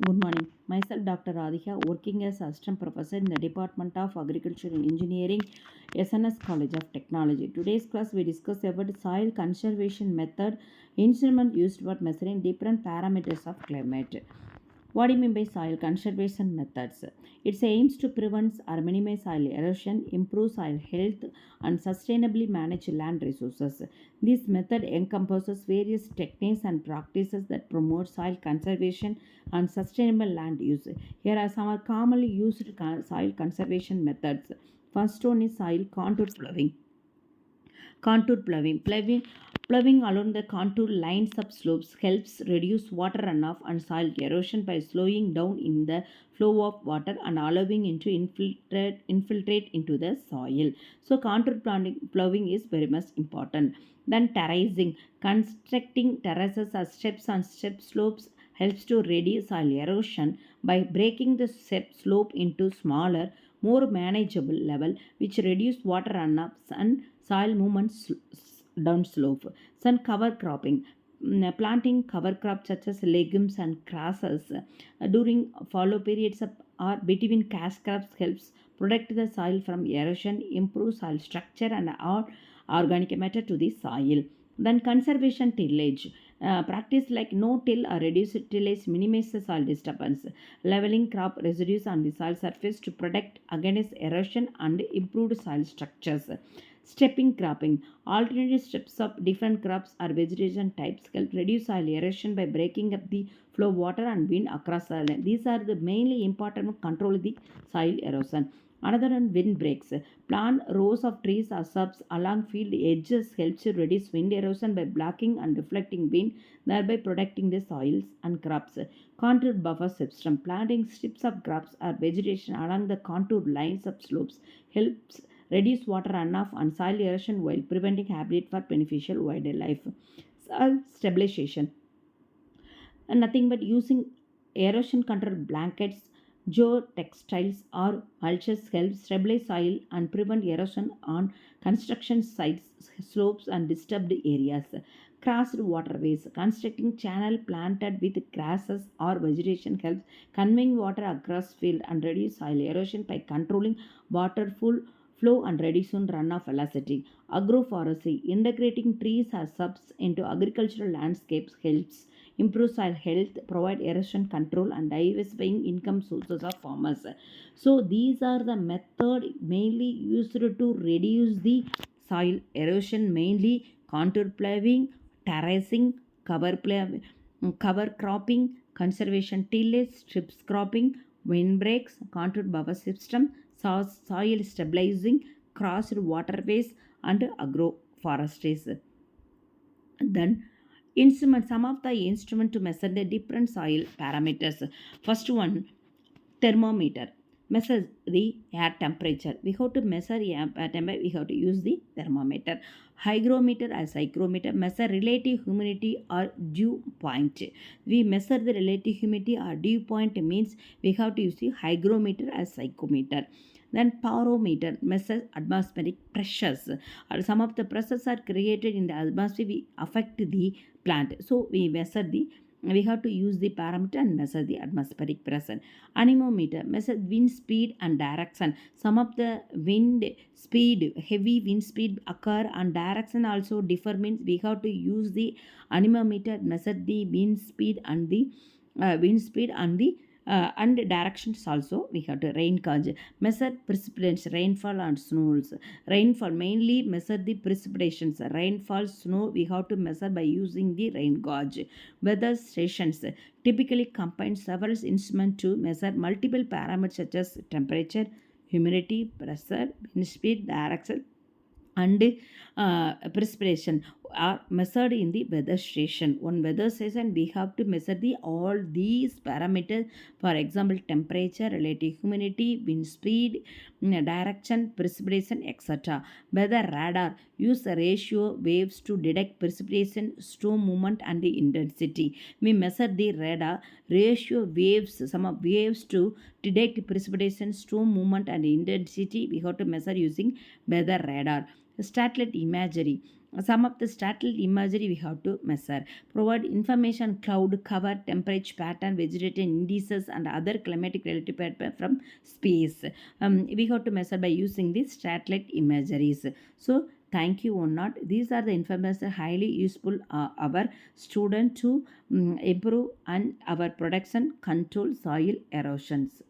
Good morning. Myself, Dr. Radhika, working as Assistant Professor in the Department of Agricultural Engineering, SNS College of Technology. Today's class we discuss about soil conservation method, instrument used for measuring different parameters of climate. What do you mean by soil conservation methods? It aims to prevent or minimize soil erosion, improve soil health, and sustainably manage land resources. This method encompasses various techniques and practices that promote soil conservation and sustainable land use. Here are some commonly used soil conservation methods. First one is soil contour ploughing. Contour ploughing. Ploughing along the contour lines of slopes helps reduce water runoff and soil erosion by slowing down in the flow of water and allowing it to infiltrate into the soil. So contour ploughing is very much important. Then terracing. Constructing terraces or steps on step slopes helps to reduce soil erosion by breaking the step slope into smaller, more manageable level, which reduce water runoffs and soil movements downslope. Sun cover cropping. Planting cover crops such as legumes and grasses during fallow periods or between cash crops helps protect the soil from erosion, improve soil structure and add organic matter to the soil. Then conservation tillage. Practice like no-till or reduced tillage minimize the soil disturbance, leveling crop residues on the soil surface to protect against erosion and improved soil structures. Stepping cropping. Alternative steps of different crops or vegetation types help reduce soil erosion by breaking up the flow of water and wind across the land. These are the mainly important to control the soil erosion. Another one, wind breaks. Plant rows of trees or shrubs along field edges helps to reduce wind erosion by blocking and deflecting wind, thereby protecting the soils and crops. Contour buffer system. Planting strips of crops or vegetation along the contour lines of slopes helps reduce water runoff and soil erosion while preventing habitat for beneficial wildlife. Soil stabilization. And nothing but using erosion control blankets, geotextiles or mulches help stabilize soil and prevent erosion on construction sites, slopes and disturbed areas. Crossed waterways. Constructing channel planted with grasses or vegetation helps conveying water across field and reduce soil erosion by controlling water flow and reducing runoff velocity. Agroforestry. Integrating trees or shrubs into agricultural landscapes helps improve soil health, provide erosion control, and diversifying income sources of farmers. So these are the method mainly used to reduce the soil erosion, mainly contour ploughing, terracing, cover cropping, conservation tillage, strips cropping, windbreaks, contour buffer system, soil stabilizing, crossed waterways, and agroforestry. Then some of the instrument to measure the different soil parameters. First one, thermometer measures the air temperature. We have to measure air temperature, we have to use the thermometer. Hygrometer as hygrometer measure relative humidity or dew point. We measure the relative humidity or dew point means we have to use the hygrometer as hygrometer. Then barometer measures atmospheric pressures. Some of the pressures are created in the atmosphere, we affect the plant, so we have to use the parameter and measure the atmospheric pressure. Anemometer measures wind speed and direction. Some of the wind speed, heavy wind speed occur and direction also differ means we have to use the anemometer measure the wind speed and directions also. We have to rain gauge measure precipitations, rainfall and snows. Rainfall mainly measure the precipitations, rainfall, snow we have to measure by using the rain gauge. Weather stations typically combine several instruments to measure multiple parameters such as temperature, humidity, pressure, wind speed, direction and precipitation are measured in the weather station. One weather station we have to measure the all these parameters. For example, temperature, relative humidity, wind speed, direction, precipitation, etc. Weather radar use the ratio waves to detect precipitation, storm movement and the intensity. We measure the radar ratio waves, some of waves to detect precipitation, storm movement and intensity. We have to measure using weather radar. Satellite imagery Some of the satellite imagery we have to measure. Provide information cloud cover, temperature pattern, vegetation indices, and other climatic relative pattern from space. We have to measure by using these satellite imageries. So thank you or not. These are the information highly useful our student to improve and our production control soil erosions.